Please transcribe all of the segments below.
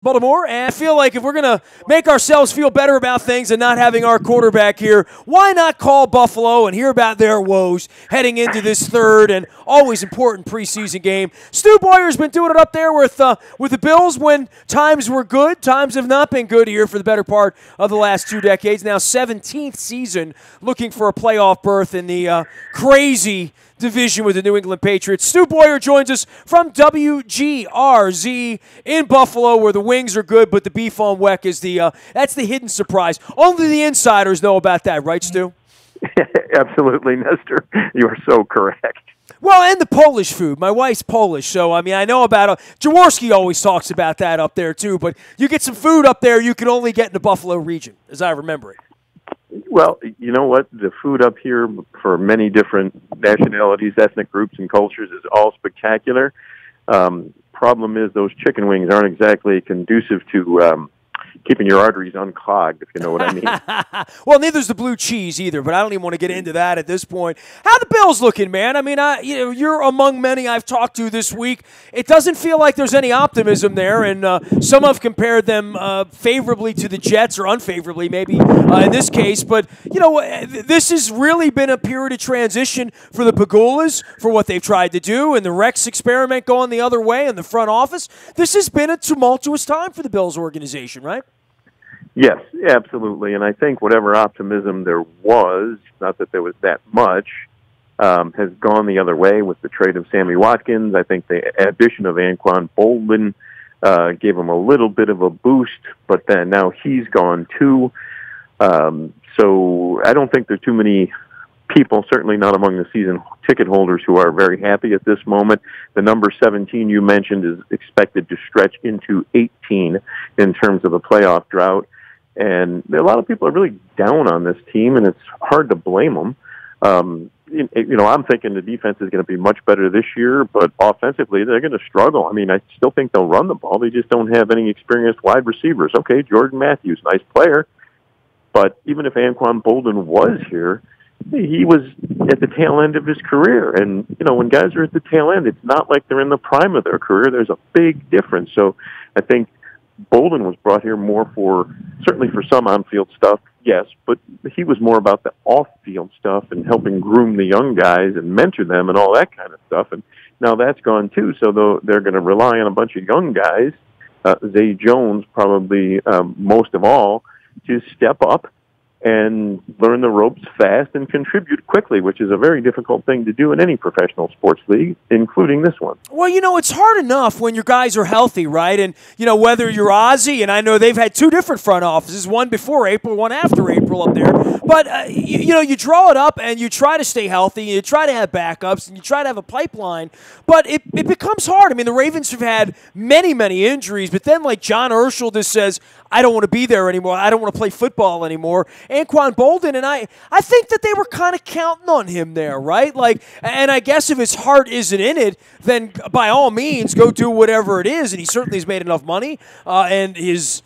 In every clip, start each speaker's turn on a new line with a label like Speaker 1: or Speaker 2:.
Speaker 1: Baltimore, and I feel like if we're going to make ourselves feel better about things and not having our quarterback here, why not call Buffalo and hear about their woes heading into this third and always important preseason game? Stu Boyer's been doing it up there with the Bills when times were good. Times have not been good here for the better part of the last 2 decades. Now 17th season looking for a playoff berth in the crazy division with the New England Patriots. Stu Boyer joins us from WGRZ in Buffalo, where the wings are good, but the beef on weck is that's the hidden surprise. Only the insiders know about that, right, Stu?
Speaker 2: Absolutely, Nestor. You are so correct.
Speaker 1: Well, and the Polish food. My wife's Polish, so, I mean, I know about Jaworski always talks about that up there, too, but you get some food up there you can only get in the Buffalo region, as I remember it.
Speaker 2: Well, you know what? The food up here for many different nationalities, ethnic groups, and cultures is all spectacular. Problem is those chicken wings aren't exactly conducive to keeping your arteries unclogged, if you know what I mean.
Speaker 1: Well, neither's the blue cheese either, but I don't even want to get into that at this point. How the Bills looking, man? I mean, you're among many I've talked to this week. It doesn't feel like there's any optimism there, and some have compared them favorably to the Jets, or unfavorably maybe in this case. But, this has really been a period of transition for the Pagulas, for what they've tried to do, and the Rex experiment going the other way in the front office. This has been a tumultuous time for the Bills organization, right?
Speaker 2: Yes, absolutely. And I think whatever optimism there was, not that there was that much, has gone the other way with the trade of Sammy Watkins. I think the addition of Anquan Boldin gave him a little bit of a boost, but then now he's gone too. So I don't think there are too many people, certainly not among the season ticket holders, who are very happy at this moment. The number 17 you mentioned is expected to stretch into 18 in terms of a playoff drought. And a lot of people are really down on this team, and it's hard to blame them. I'm thinking the defense is going to be much better this year, but offensively they're going to struggle. I mean, I still think they'll run the ball. They just don't have any experienced wide receivers. Okay, Jordan Matthews, nice player, but even if Anquan Boldin was here, he was at the tail end of his career. And, when guys are at the tail end, it's not like they're in the prime of their career. There's a big difference. So I think Bolden was brought here more certainly for some on-field stuff, yes, but he was more about the off-field stuff and helping groom the young guys and mentor them and all that kind of stuff. And now that's gone too, so they're going to rely on a bunch of young guys, Zay Jones probably most of all, to step up and learn the ropes fast and contribute quickly, which is a very difficult thing to do in any professional sports league, including this one.
Speaker 1: Well, it's hard enough when your guys are healthy, right? And, whether you're Ozzie, and I know they've had 2 different front offices, one before April, one after April up there. But, you draw it up and you try to stay healthy, you try to have backups, and you try to have a pipeline. But it becomes hard. I mean, the Ravens have had many, many injuries, but then, like John Urschel just says, I don't want to be there anymore. I don't want to play football anymore. Anquan Boldin, and I think that they were kind of counting on him there, right? And I guess if his heart isn't in it, then by all means, go do whatever it is. And he certainly has made enough money, and his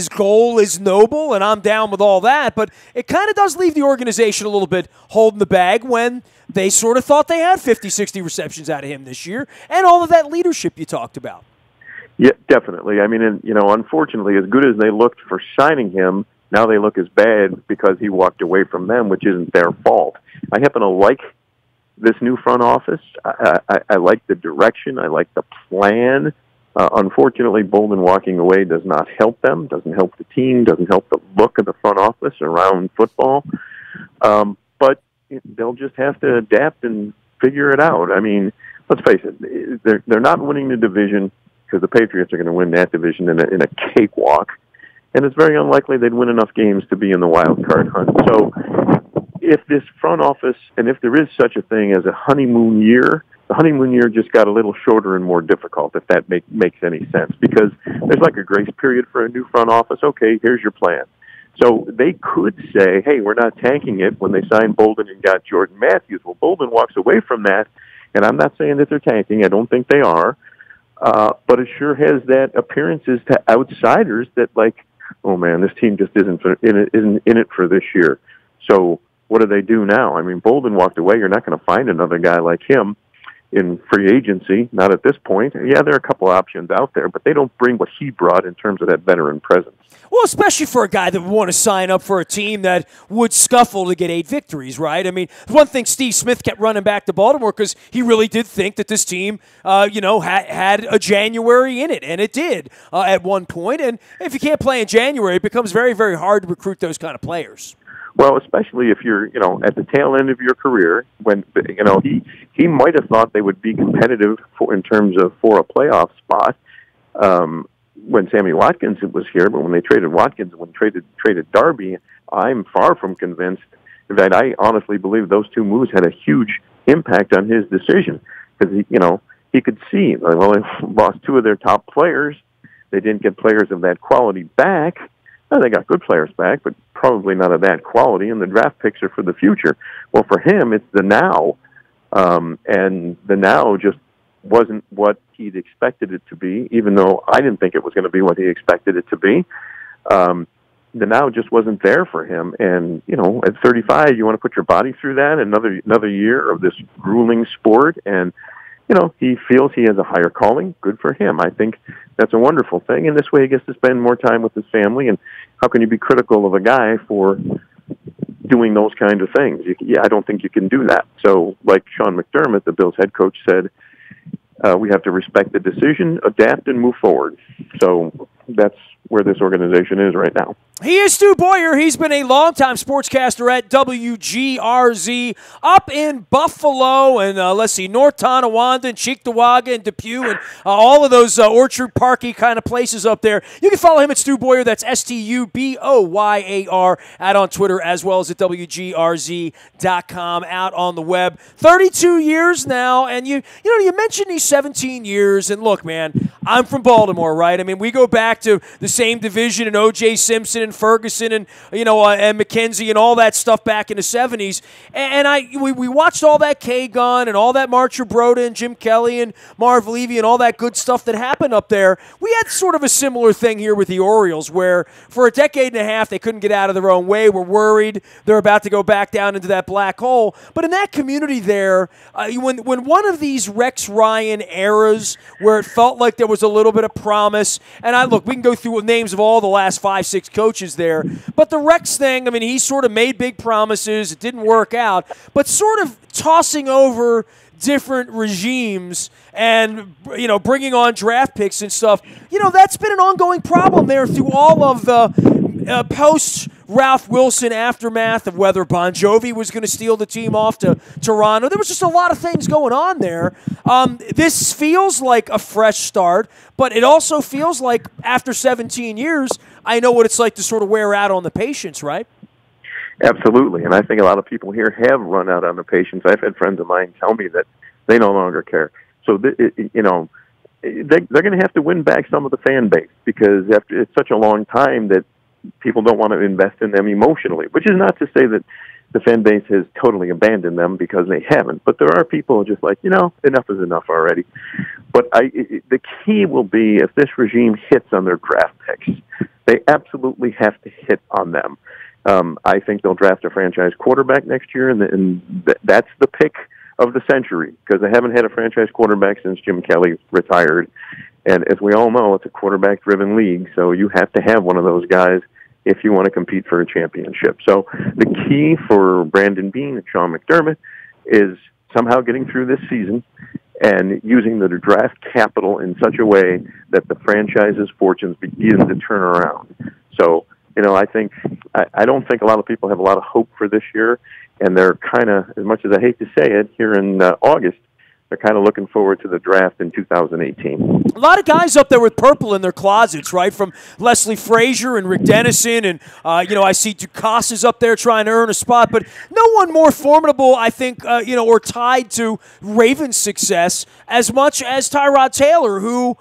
Speaker 1: goal is noble, and I'm down with all that. But it kind of does leave the organization a little bit holding the bag when they sort of thought they had 50, 60 receptions out of him this year, and all of that leadership you talked about.
Speaker 2: Yeah, definitely. I mean, unfortunately, as good as they looked for signing him, now they look as bad because he walked away from them, which isn't their fault. I happen to like this new front office. I like the direction. I like the plan. Unfortunately, Bolden walking away does not help them, doesn't help the team, doesn't help the look of the front office around football. But they'll just have to adapt and figure it out. I mean, let's face it, they're not winning the division because the Patriots are going to win that division in a cakewalk. And it's very unlikely they'd win enough games to be in the wild card hunt. So if this front office, and if there is such a thing as a honeymoon year, the honeymoon year just got a little shorter and more difficult, if that makes any sense, because there's like a grace period for a new front office. Okay, here's your plan. So they could say, hey, we're not tanking it when they signed Bolden and got Jordan Matthews. Well, Bolden walks away from that, and I'm not saying that they're tanking. I don't think they are. But it sure has that appearances to outsiders that, like, oh, man, this team just isn't in it for this year. So what do they do now? I mean, Bolden walked away. You're not going to find another guy like him. in free agency, not at this point. Yeah, there are a couple options out there, but they don't bring what he brought in terms of that veteran presence.
Speaker 1: Well, especially for a guy that would want to sign up for a team that would scuffle to get 8 victories, right? I mean, one thing Steve Smith kept running back to Baltimore because he really did think that this team, had a January in it, and it did at one point. And if you can't play in January, it becomes very, very hard to recruit those kind of players.
Speaker 2: Well, especially if you're, at the tail end of your career, when, he might have thought they would be competitive in terms of for a playoff spot when Sammy Watkins was here, but when they traded Watkins, when traded Darby, I'm far from convinced that I honestly believe those two moves had a huge impact on his decision because he could see, well, they lost 2 of their top players. They didn't get players of that quality back. Well, they got good players back, but probably not of that quality, and the draft picks are for the future. Well, for him, it's the now, and the now just wasn't what he'd expected it to be, even though I didn't think it was going to be what he expected it to be. The now just wasn't there for him, and, at 35, you want to put your body through that, another year of this grueling sport, and he feels he has a higher calling. Good for him. I think that's a wonderful thing. And this way he gets to spend more time with his family. And how can you be critical of a guy for doing those kinds of things? I don't think you can do that. So like Sean McDermott, the Bills head coach, said, we have to respect the decision, adapt, and move forward. So that's where this organization is right now.
Speaker 1: He is Stu Boyer. He's been a longtime sportscaster at WGRZ up in Buffalo and, North Tonawanda and Cheektowaga and Depew and all of those Orchard Parky kind of places up there. You can follow him at Stu Boyer. That's STUBOYAR out on Twitter as well as at WGRZ.com out on the web. 32 years now, and you mentioned these 17 years, and look, man, I'm from Baltimore, right? I mean, we go back to the same division and O.J. Simpson and Ferguson and and McKenzie and all that stuff back in the 70s. And we watched all that K-Gun and all that Marcher Broda and Jim Kelly and Marv Levy and all that good stuff that happened up there. We had sort of a similar thing here with the Orioles where for a decade and a half they couldn't get out of their own way. We're worried they're about to go back down into that black hole. But in that community there, when one of these Rex Ryan eras where it felt like there was a little bit of promise, and we can go through names of all the last 5-6 coaches there, but the Rex thing, I mean, he sort of made big promises. It didn't work out, but sort of tossing over different regimes and, bringing on draft picks and stuff, that's been an ongoing problem there through all of the post-Ralph Wilson aftermath of whether Bon Jovi was going to steal the team off to Toronto. There was just a lot of things going on there. This feels like a fresh start, but it also feels like after 17 years, I know what it's like to sort of wear out on the patience, right?
Speaker 2: Absolutely, and I think a lot of people here have run out on the patience. I've had friends of mine tell me that they no longer care. So, they're going to have to win back some of the fan base because after it's such a long time that people don't want to invest in them emotionally, which is not to say that the fan base has totally abandoned them because they haven't. But there are people just like, enough is enough already. But the key will be if this regime hits on their draft picks, they absolutely have to hit on them. I think they'll draft a franchise quarterback next year, and that's the pick of the century because they haven't had a franchise quarterback since Jim Kelly retired. And as we all know, it's a quarterback-driven league, so you have to have one of those guys if you want to compete for a championship. So the key for Brandon Beane and Sean McDermott is somehow getting through this season and using the draft capital in such a way that the franchise's fortunes begin to turn around. So, I don't think a lot of people have a lot of hope for this year, and they're kind of, as much as I hate to say it, here in August, they're kind of looking forward to the draft in 2018.
Speaker 1: A lot of guys up there with purple in their closets, right? From Leslie Frazier and Rick Dennison, and I see Ducasse is up there trying to earn a spot, but no one more formidable, I think, or tied to Ravens' success as much as Tyrod Taylor, who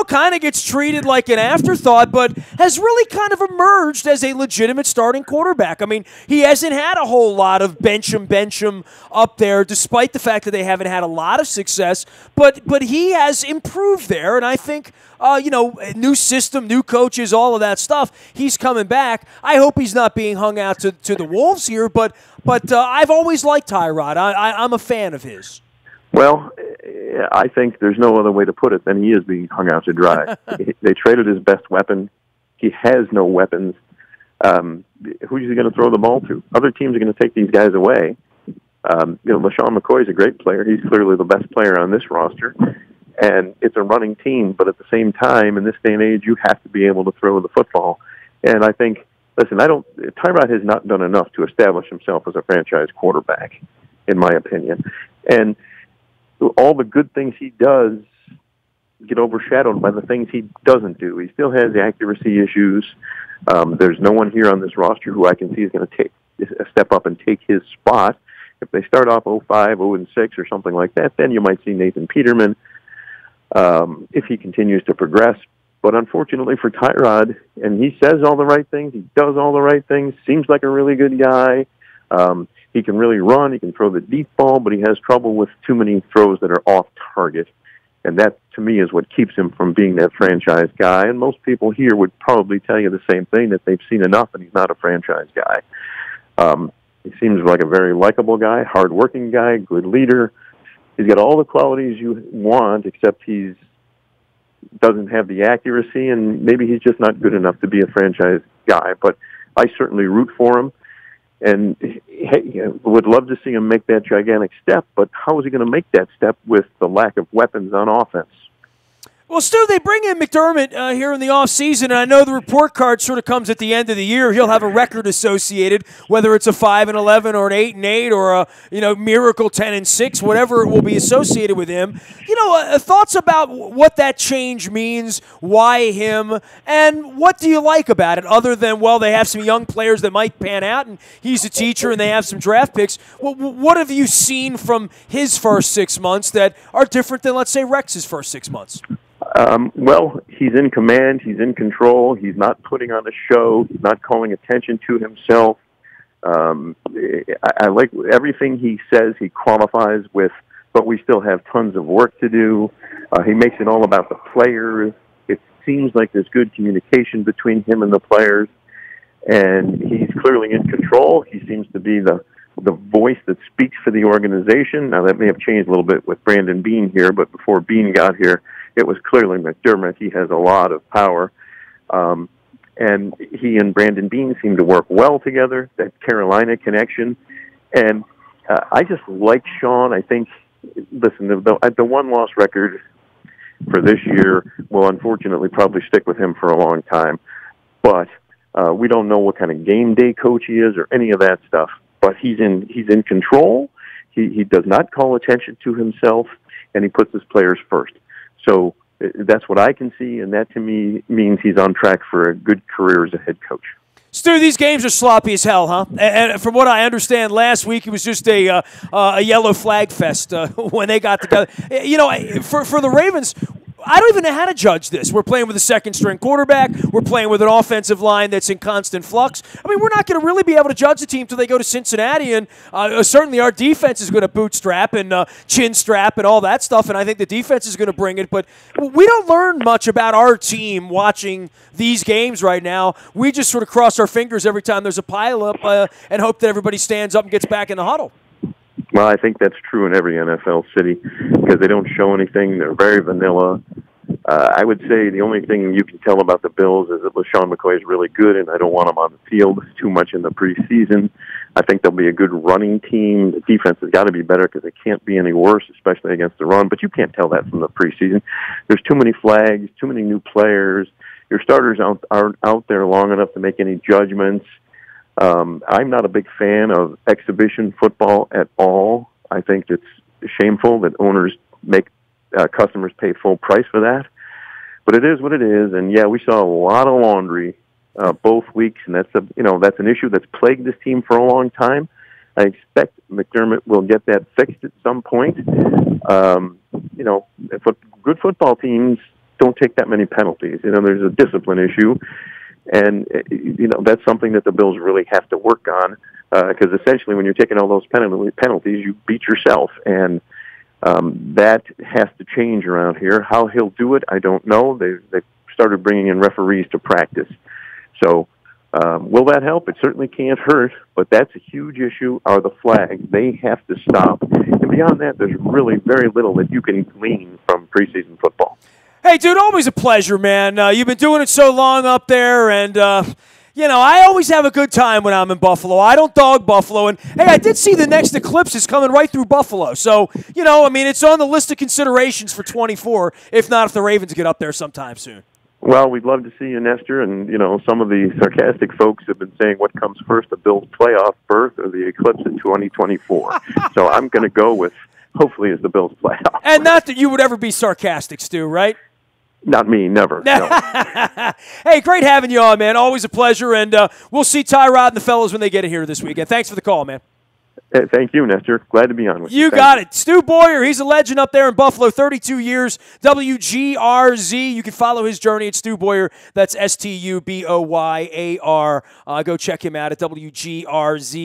Speaker 1: kind of gets treated like an afterthought, but has really kind of emerged as a legitimate starting quarterback. I mean, he hasn't had a whole lot of bench him up there, despite the fact that they haven't had a lot of success, but he has improved there, and I think, new system, new coaches, all of that stuff, he's coming back. I hope he's not being hung out to the Wolves here, but I've always liked Tyrod. I'm a fan of his.
Speaker 2: Well, I think there's no other way to put it than he is being hung out to dry. They traded his best weapon. He has no weapons. Who's he going to throw the ball to? Other teams are going to take these guys away. LaShawn McCoy is a great player. He's clearly the best player on this roster. And it's a running team, but at the same time, in this day and age, you have to be able to throw the football. And I think, listen, Tyrod has not done enough to establish himself as a franchise quarterback, in my opinion. And all the good things he does get overshadowed by the things he doesn't do. He still has accuracy issues. There's no one here on this roster who I can see is going to take a step up and take his spot. If they start off 0-5, 0-6, or something like that, then you might see Nathan Peterman if he continues to progress. But unfortunately for Tyrod, and he says all the right things, he does all the right things, seems like a really good guy. He can really run, he can throw the deep ball, but he has trouble with too many throws that are off target. And that, to me, is what keeps him from being that franchise guy. And most people here would probably tell you the same thing, that they've seen enough and he's not a franchise guy. He seems like a very likable guy, hard-working guy, good leader. He's got all the qualities you want, except he doesn't have the accuracy, and maybe he's just not good enough to be a franchise guy. But I certainly root for him, and would love to see him make that gigantic step. But how is he going to make that step with the lack of weapons on offense?
Speaker 1: Well, Stu, they bring in McDermott here in the offseason, and I know the report card sort of comes at the end of the year. He'll have a record associated, whether it's a 5-11 or an 8-8 or a miracle 10-6, whatever it will be associated with him. Thoughts about what that change means, why him, and what do you like about it, other than, well, they have some young players that might pan out, and he's a teacher, and they have some draft picks. What have you seen from his first 6 months that are different than, let's say, Rex's first 6 months?
Speaker 2: Well, he's in command. He's in control. He's not putting on a show. He's not calling attention to himself. I like everything he says. He qualifies with, but we still have tons of work to do. He makes it all about the players. It seems like there's good communication between him and the players, and he's clearly in control. He seems to be the voice that speaks for the organization. Now, that may have changed a little bit with Brandon Beane here, but before Beane got here, it was clearly McDermott. He has a lot of power. And he and Brandon Beane seem to work well together, that Carolina connection. And I just like Sean. I think, listen, the one-loss record for this year will unfortunately probably stick with him for a long time. But we don't know what kind of game day coach he is or any of that stuff. But he's in control. He does not call attention to himself, and he puts his players first. So that's what I can see, and that to me means he's on track for a good career as a head coach.
Speaker 1: Stu, these games are sloppy as hell, huh? And from what I understand, last week it was just a yellow flag fest when they got together. For the Ravens, I don't even know how to judge this. We're playing with a second-string quarterback. We're playing with an offensive line that's in constant flux. I mean, we're not going to really be able to judge the team until they go to Cincinnati, and certainly our defense is going to bootstrap and chin strap and all that stuff, and I think the defense is going to bring it. But we don't learn much about our team watching these games right now. We just sort of cross our fingers every time there's a pileup and hope that everybody stands up and gets back in the huddle.
Speaker 2: Well, I think that's true in every NFL city because they don't show anything. They're very vanilla. I would say the only thing you can tell about the Bills is that LaShawn McCoy is really good, and I don't want him on the field too much in the preseason. I think they'll be a good running team. The defense has got to be better because it can't be any worse, especially against the run. But you can't tell that from the preseason. There's too many flags, too many new players. Your starters aren't out there long enough to make any judgments. I'm not a big fan of exhibition football at all. I think it's shameful that owners make customers pay full price for that. But it is what it is, and yeah, we saw a lot of laundry both weeks, and that's an issue that's plagued this team for a long time. I expect McDermott will get that fixed at some point. Good football teams don't take that many penalties. There's a discipline issue. And, that's something that the Bills really have to work on because essentially when you're taking all those penalties, you beat yourself. And that has to change around here. How he'll do it, I don't know. They've started bringing in referees to practice. So Will that help? It certainly can't hurt, but that's a huge issue, are the flags. They have to stop. And beyond that, there's really very little that you can glean from preseason football.
Speaker 1: Hey, dude, always a pleasure, man. You've been doing it so long up there, and I always have a good time when I'm in Buffalo. I don't dog Buffalo. And, hey, I did see the next eclipse is coming right through Buffalo. So, it's on the list of considerations for 24, if not if the Ravens get up there sometime soon.
Speaker 2: Well, we'd love to see you, Nestor. And, some of the sarcastic folks have been saying what comes first, the Bills' playoff berth or the eclipse in 2024. So I'm going to go with hopefully it's the Bills' playoff.
Speaker 1: And not that you would ever be sarcastic, Stu, right?
Speaker 2: Not me, never. No.
Speaker 1: Hey, great having you on, man. Always a pleasure, and we'll see Tyrod and the fellows when they get in here this weekend. Thanks for the call, man.
Speaker 2: Thank you, Nestor. Glad to be on with you.
Speaker 1: You got it. Stu Boyer, he's a legend up there in Buffalo, 32 years, WGRZ. You can follow his journey at Stu Boyer. That's STUBOYAR. Go check him out at WGRZ.com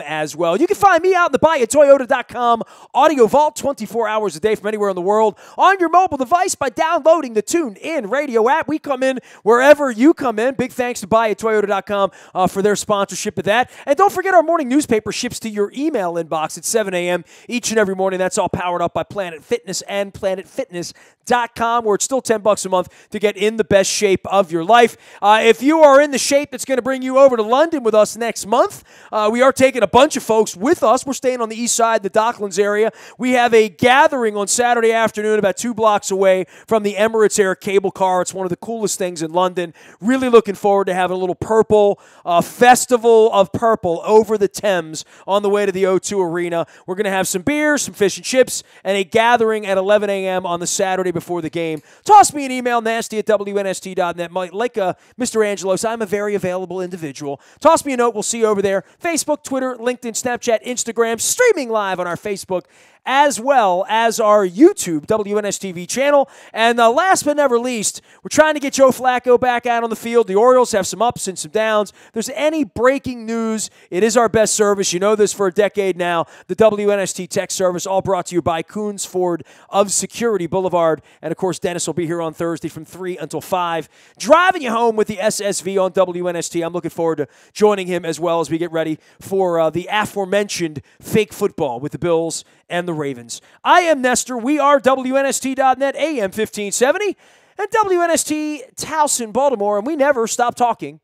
Speaker 1: as well. You can find me out in the bay at Toyota.com. Audio Vault 24 hours a day from anywhere in the world on your mobile device by downloading the TuneIn Radio app. We come in wherever you come in. Big thanks to buy at Toyota.com for their sponsorship of that. And don't forget our morning newspaper ships to your email inbox at 7 a.m. each and every morning. That's all powered up by Planet Fitness and PlanetFitness.com, where it's still $10 a month to get in the best shape of your life. If you are in the shape that's going to bring you over to London with us next month, we are taking a bunch of folks with us. We're staying on the east side, the Docklands area. We have a gathering on Saturday afternoon about 2 blocks away from the Emirates Air cable car. It's one of the coolest things in London. Really looking forward to having a little purple festival of purple over the Thames on the way to the O2 Arena. We're going to have some beers, some fish and chips, and a gathering at 11 a.m. on the Saturday before the game. Toss me an email, nasty@WNST.net. Like Mr. Angelos, I'm a very available individual. Toss me a note. We'll see you over there. Facebook, Twitter, LinkedIn, Snapchat, Instagram, streaming live on our Facebook, as well as our YouTube WNSTV channel. And last but never least, we're trying to get Joe Flacco back out on the field. The Orioles have some ups and some downs. If there's any breaking news, it is our best service. You know this for a decade now. The WNST Tech Service, all brought to you by Coons Ford of Security Boulevard. And, of course, Dennis will be here on Thursday from 3 until 5, driving you home with the SSV on WNST. I'm looking forward to joining him as well as we get ready for the aforementioned fake football with the Bills and the Ravens. I am Nestor. We are WNST.net, AM 1570, and WNST Towson, Baltimore, and we never stop talking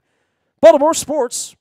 Speaker 1: Baltimore sports.